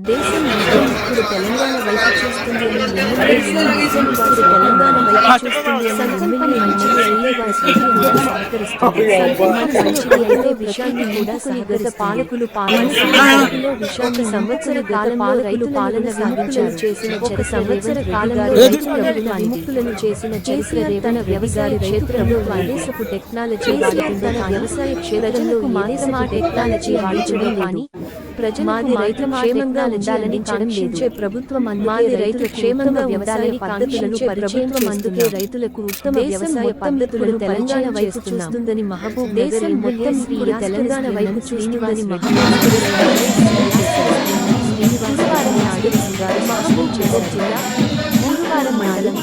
దేశం ఇప్పుడు తెలంగాణ వైపు చూస్తుంది అని తెలంగాణ వైపు చూస్తుంది సంకల్పం మంచిది అయితే వారికి కూడా సహకరిస్తుంది. మంచిది అయితే విషయాన్ని కూడా సహగత పాలకులు పాలనలో విషయాన్ని సంవత్సర కాలంలో రైతు పాలన సాగించారు. చేసిన ఒక సంవత్సర కాలంలో రైతులను విముక్తులను చేసిన రేవణ వ్యవసాయ క్షేత్రంలో విదేశపు టెక్నాలజీ వాడుతుందని వ్యవసాయ క్షేత్రంలో విదేశపు టెక్నాలజీ వాడడం కానీ ప్రజలకు రైతు క్షేమంగా ఉండాలని కాంక్షించే ప్రభుత్వం మాది రైతు క్షేమంగా ఉండాలని పద్ధతులను ప్రభుత్వం అందుకే రైతులకు ఉత్తమ వ్యవసాయ పద్ధతులను తెలంగాణ వైపు చూస్తుందని మహబూబ్ నగర్ మొత్తం తెలంగాణ వైపు చూస్తుందని శ్రీనివాసవారం నాడు మహబూబ్ నగర్ జిల్లా ఊరువారం మండలం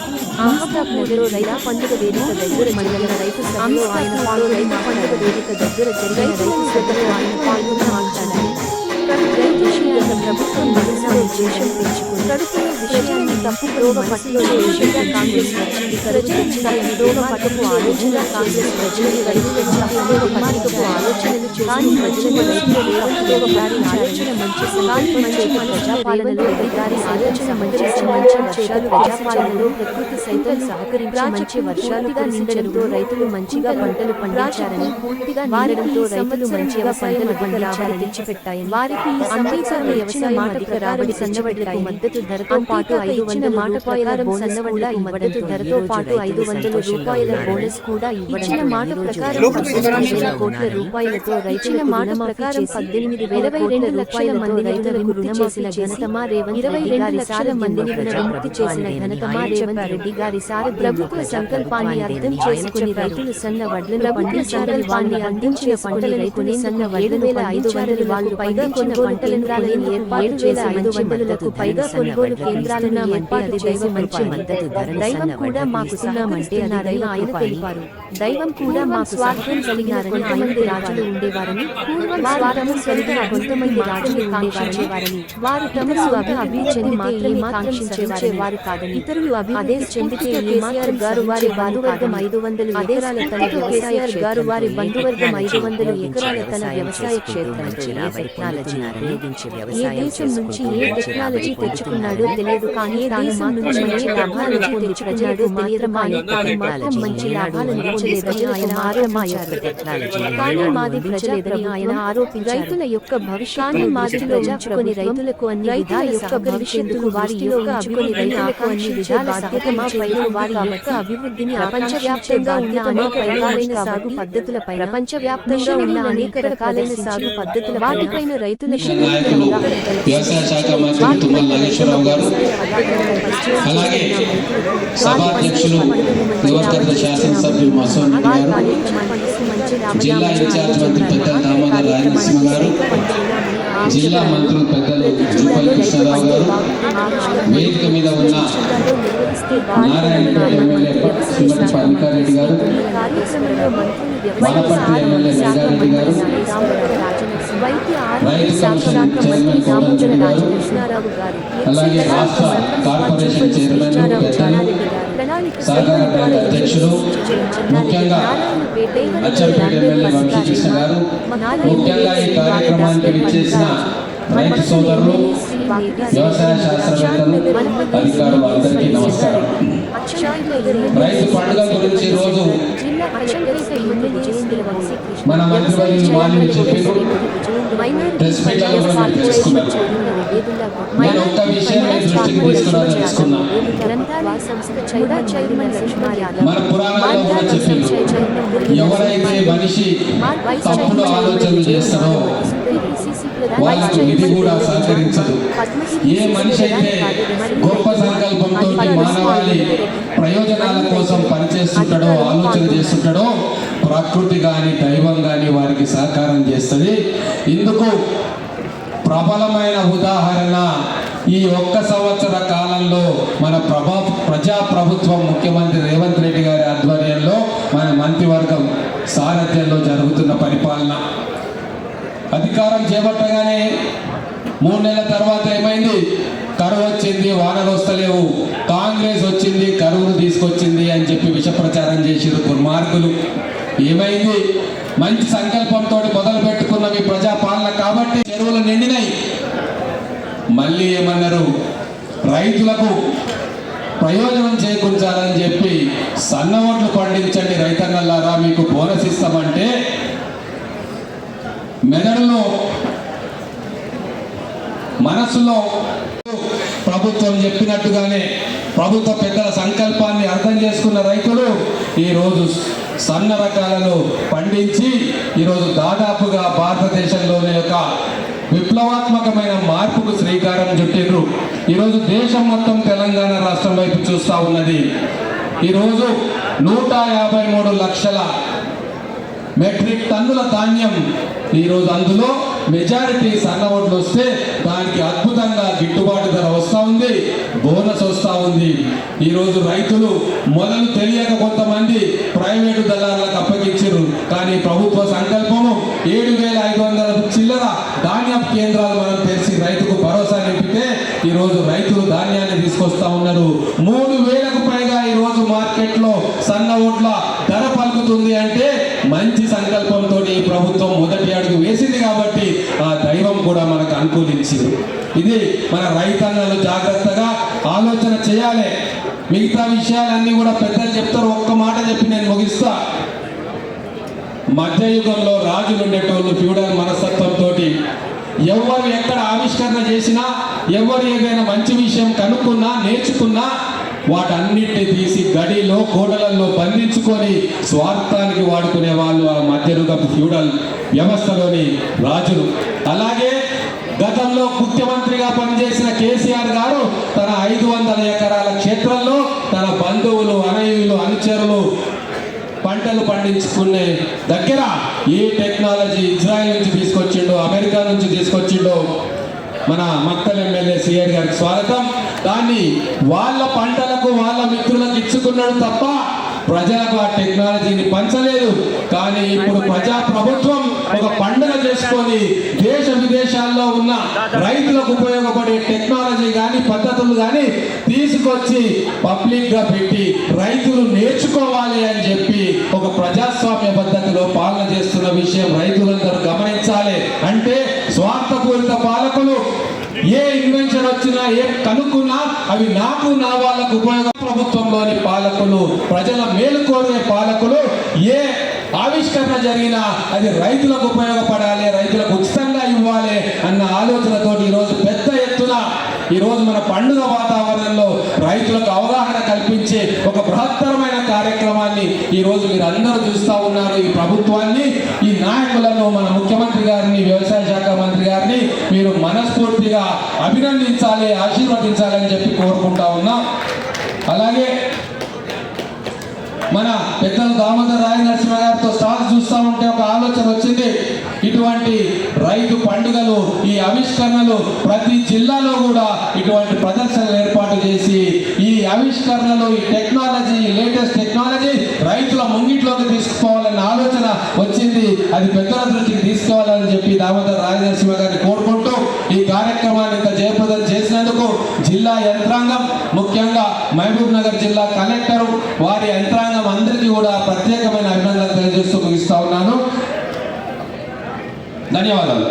ఆహ్లాబ్నగర్లో రైతు పండుగ వేదిక దగ్గర మండల రైతు సభలో ఆయన రైతు పండుగ వేదిక దగ్గర జరిగిన రైతు సభలో ఆయన పాల్గొని మాట్లాడారు. ప్రభుత్వం దేశం పెంచుకుని కడుపులో విషయాన్ని తప్పుదోవ పట్టుకునే విషయంగా కాంగ్రెస్ వచ్చింది. కరుదోవ పట్టుకు ఆలోచన కాంగ్రెస్ ప్రజలు రైతుల పట్టుకు ఆలోచనలు కానీ ప్రజలు రైతుల గారి ఆలోచన మంచి సగాలి మంచి ప్రజాపాలనలో గారి ఆలోచన మంచి వర్షాలు ప్రజాపాలనలో ప్రకృతి సైతం సహకరించి మంచి వర్షాలుగా నిండడంతో రైతులు మంచిగా పంటలు పండించారని పూర్తిగా నిండడంతో రైతులు మంచిగా పంటలు పండించారని తెచ్చిపెట్టాయని వారికి అంబేద్కర్ వ్యవసాయ మాటకు రాబడి సన్నవడ్లకు మద్దతు ధరతో పాటు 500 మాట ప్రకారం సన్నవడ్లకు మద్దతు ధరతో పాటు 500 రూపాయల బోనస్ కూడా ఇచ్చిన మాట ప్రకారం 18,000 కోట్ల రూపాయలతో రైతుల మాట ప్రకారం 18,000 రూపాయలతో రైతులకు రుణమాఫీ చేసిన ఘనత మా రేవంత్ రెడ్డి గారి సార మందిని విముక్తి చేసిన ఘనత మా రేవంత్ రెడ్డి గారి సార ప్రభుత్వ సంకల్పాన్ని అర్థం చేసుకుని రైతులు సన్న వడ్లను పండించారని వారిని అందించిన పంటలను కొని సన్న 7,500 వాళ్ళు పైగా కొన్న పంటలను ఏర్పాటు చేసి 500లకు పైగా కొనుగోలు కేంద్రాలను ఏర్పాటు చేసి మంచి మద్దతు ధర దైవం కూడా మాకు సహాయమంటే అన్నారని ఆయన తెలిపారు. దైవం కూడా మాకు స్వార్థం కలిగినారని కొంతమంది రాజులు ఉండేవారని వారు కలిగిన కొంతమంది రాజులు కాంక్షించేవారని వారు తమసు అభివృద్ధిని మాత్రమే కాంక్షించేవారు కాదని ఇతరులు అదే చెందితే కేసీఆర్ గారు వారి బంధువర్గం 500 ఎకరాల తన కేసీఆర్ గారు వారి బంధువర్గం 500 ఎకరాల తన వ్యవసాయ క్షేత్రంతో ఏ దేశం నుంచి ఏ టెక్నాలజీ తెచ్చుకున్నాడో తెలియదు కానీ దేశం నుంచి మంచి లాభాలను తెచ్చుకున్నాడో మాత్రమే తాను మాత్రం మంచి లాభాలను పొందలేదని ఆయన ఆరోపించారు. కానీ మాది ప్రజలేదని ఆయన ఆరోపించారు. రైతుల యొక్క భవిష్యత్తు మాది ప్రజాచుకొని రైతులకు అన్ని విధాల యొక్క భవిష్యత్తును వారి యొక్క అభివృద్ధిని రైతులకు అన్ని విధాల సహాయపై వారి యొక్క అభివృద్ధిని ప్రపంచవ్యాప్తంగా ఉన్న అనేక రకాలైన సాగు పద్ధతులపై ప్రపంచవ్యాప్తంగా ఉన్న అనేక రకాలైన సాగు పద్ధతుల వాటిపైన రైతుల వ్యవసాయ శాఖ మంత్రి తుమ్మల నాగేశ్వరరావు గారు, అలాగే సభాధ్యక్షులు యువకర్త శాసనసభ్యులు మసోని గారు, జిల్లా ఇన్ఛార్జ్ మంత్రి పెద్దల దామోదర్ రాయలసీమ గారు, జిల్లా మంత్రులు పెద్దలు జుపల్లి కృష్ణారావు గారు, వేదిక మీద ఉన్న నారాయణపేట ఎమ్మెల్యే శ్రీమతి పవికారెడ్డి గారు, వనపర్తి ఎమ్మెల్యే మెగారెడ్డి గారు, రైతు కమిషన్ చైర్మన్ కోదండరెడ్డి గారు, అలాగే రాష్ట్ర కార్పొరేషన్ చైర్మన్ పెద్దలు, సహకార బ్యాంక్ అధ్యక్షులు, ముఖ్యంగా అచ్చంపేట ఎమ్మెల్యే వంశీకృష్ణ గారు, ముఖ్యంగా ఈ కార్యక్రమానికి విచ్చేసిన రైతు సోదరులు, వ్యవసాయ శాస్త్రవేత్తలు, అధికారులు అందరికీ నమస్కారం. రైతు పండుగ గురించి రోజు మన మంత్రివర్యులు మాలిని చెప్పారు, ప్రెస్ మీట్లలో కూడా తెలుసుకున్నారు. నేను ఒక్క విషయాన్ని దృష్టికి తీసుకున్నా. మన పురాణాల్లో కూడా చెప్పారు, ఎవరైతే మనిషి తప్పుడు ఆలోచనలు చేస్తారో వాళ్ళకు ఇది కూడా సహకరించదు. ఏ మనిషి అయితే గొప్ప సంకల్పంతో మానవాళి ప్రయోజనాల కోసం పనిచేస్తుంటాడో ఆలోచన చేస్తుంటాడో ప్రకృతి కానీ దైవం కానీ వారికి సహకారం చేస్తుంది. ఇందుకు ప్రబలమైన ఉదాహరణ ఈ ఒక్క సంవత్సర కాలంలో మన ప్రజాప్రభుత్వం ముఖ్యమంత్రి రేవంత్ రెడ్డి గారి ఆధ్వర్యంలో మన మంత్రివర్గం సారథ్యంలో జరుగుతున్న పరిపాలన. అధికారం చేపట్టగానే 3 నెలల తర్వాత ఏమైంది? కరువు వచ్చింది, వానలు వస్తలేవు, కాంగ్రెస్ వచ్చింది కరువును తీసుకొచ్చింది అని చెప్పి విష ప్రచారం చేసిరు దుర్మార్గులు. ఏమైంది? మంచి సంకల్పంతో మొదలు పెట్టుకున్న మీ ప్రజాపాలన కాబట్టి చెరువులు నిండినాయి. మళ్ళీ మళ్ళీ ఏమన్నారు, రైతులకు ప్రయోజనం చేకూర్చాలని చెప్పి సన్న ఓట్లు పండించండి రైతన్నలారా, మీకు బోనస్ ఇస్తామంటే మెదడులో మనసులో ప్రభుత్వం చెప్పినట్టుగానే ప్రభుత్వ పెద్దల సంకల్పాన్ని అర్థం చేసుకున్న రైతులు ఈరోజు సన్న రకాలను పండించి ఈరోజు దాదాపుగా భారతదేశంలోనే ఒక విప్లవాత్మకమైన మార్పుకు శ్రీకారం చుట్టిండ్రు. ఈరోజు దేశం మొత్తం తెలంగాణ రాష్ట్రం వైపు చూస్తూ ఉన్నది. ఈరోజు 153 లక్షల మెట్రిక్ టన్నుల ధాన్యం ఈరోజు, అందులో మెజారిటీ సన్న ఓట్లు వస్తే దానికి అద్భుతంగా గిట్టుబాటు ధర వస్తూ ఉంది, బోనస్ వస్తూ ఉంది. ఈరోజు రైతులు మొదలు తెలియక కొంతమంది ప్రైవేటు దళాలకు అప్పగించారు, కానీ ప్రభుత్వ సంకల్పము 7,500 చిల్లర ధాన్య కేంద్రాలు మనం తెరిచి రైతుకు భరోసా నింపితే ఈరోజు రైతులు ధాన్యాన్ని తీసుకొస్తా ఉన్నారు. 3,000కు పైగా ఈరోజు మార్కెట్లో సన్న ఓట్ల ధర పలుకుతుంది అంటే మంచి సంకల్పంతో ఈ ప్రభుత్వం మొదటి అడుగు వేసింది కాబట్టి ఆ దైవం కూడా మనకు అనుకూలించింది. ఇది మన రైతాంగాలు జాగ్రత్తగా ఆలోచన చేయాలి. మిగతా విషయాలన్నీ కూడా పెద్దలు చెప్తారు, ఒక్క మాట చెప్పి నేను ముగిస్తా. మధ్యయుగంలో రాజులు ఉండేటోళ్ళు ఫ్యూడల్ మనస్తత్వంతో ఎవరు ఎక్కడ ఆవిష్కరణ చేసినా, ఎవరు ఏదైనా మంచి విషయం కనుక్కున్నా నేర్చుకున్నా వాటన్నిటిని తీసి గడిలో కోటలలో బంధించుకొని స్వార్థానికి వాడుకునే వాళ్ళు ఆ మధ్యయుగపు ఫ్యూడల్ వ్యవస్థలోని రాజులు. అలాగే గతంలో ముఖ్యమంత్రిగా పనిచేసిన కేసీఆర్ గారు తన 500 ఎకరాల క్షేత్రంలో తన బంధువులు, అనయులు, అనుచరులు పంటలు పండించుకునే దగ్గర ఏ టెక్నాలజీ ఇజ్రాయెల్ నుంచి తీసుకొచ్చిండో, అమెరికా నుంచి తీసుకొచ్చిండో మన మక్తల్ ఎమ్మెల్యే సిఆర్ గారికి స్వాగతం. దాన్ని వాళ్ళ పంటలకు వాళ్ళ మిత్రులకు ఇచ్చుకున్నాడు తప్ప ప్రజలకు ఆ టెక్నాలజీని పంచలేదు. కానీ ఇప్పుడు ప్రజా ప్రభుత్వం ఒక పండుగ చేసుకొని దేశ విదేశాల్లో ఉన్న రైతులకు ఉపయోగపడే టెక్నాలజీ కానీ పద్ధతులు కానీ తీసుకొచ్చి పబ్లిక్ గా పెట్టి రైతులు నేర్చుకోవాలి అని చెప్పి ఒక ప్రజాస్వామ్య పద్ధతిలో పాలన చేస్తున్న విషయం రైతులందరూ గమనించాలి. అంటే స్వార్థపూరిత పాలకులు ఏ ఇన్వెన్షన్ వచ్చినా, ఏ కనుక్కున్నా అవి నాకు నా వాళ్ళకు ఉపయోగ, ప్రభుత్వంలోని పాలకులు ప్రజల మేలు కోరే పాలకులు ఏ ఆవిష్కరణ జరిగినా అది రైతులకు ఉపయోగపడాలి, రైతులకు ఉచితంగా ఇవ్వాలి అన్న ఆలోచనతోటి ఈరోజు పెద్ద ఎత్తున ఈరోజు మన పండుగ వాతావరణంలో రైతులకు అవగాహన కల్పించే ఒక బృహత్తరమైన కార్యక్రమాన్ని ఈరోజు మీరు అందరూ చూస్తూ ఉన్నారు. ఈ ప్రభుత్వాన్ని, ఈ నాయకులను, మన ముఖ్యమంత్రి గారిని, వ్యవసాయ శాఖ మంత్రి గారిని మీరు మనస్ఫూర్తిగా అభినందించాలి, ఆశీర్వదించాలని చెప్పి కోరుకుంటా ఉన్నాం. అలాగే మన పెద్దలు దామోదర్ రాయ నరసింహ గారితో స్టాక్ చూస్తూ ఉంటే ఒక ఆలోచన వచ్చింది. ఇటువంటి రైతు పండుగలు, ఈ ఆవిష్కరణలు ప్రతి జిల్లాలో కూడా ఇటువంటి ప్రదర్శనలు ఏర్పాటు చేసి ఈ ఆవిష్కరణలు, ఈ టెక్నాలజీ, లేటెస్ట్ టెక్నాలజీ రైతుల ముంగిట్లోకి తీసుకుపోవాలన్న ఆలోచన వచ్చింది. అది పెద్దల దృష్టికి తీసుకోవాలని చెప్పి దామోదర్ రాయ నరసింహ గారిని కోరుకుంటూ ఈ కార్యక్రమాన్ని ఇంత జయప్రదం చేసినందుకు జిల్లా యంత్రాంగం, ముఖ్యంగా మహబూబ్ నగర్ జిల్లా కలెక్టర్, వారి యంత్రాంగం అందరికీ కూడా ప్రత్యేకమైన అభినందనలు తెలియజేస్తూ ముగిస్తా ఉన్నాను. ధన్యవాదాలు.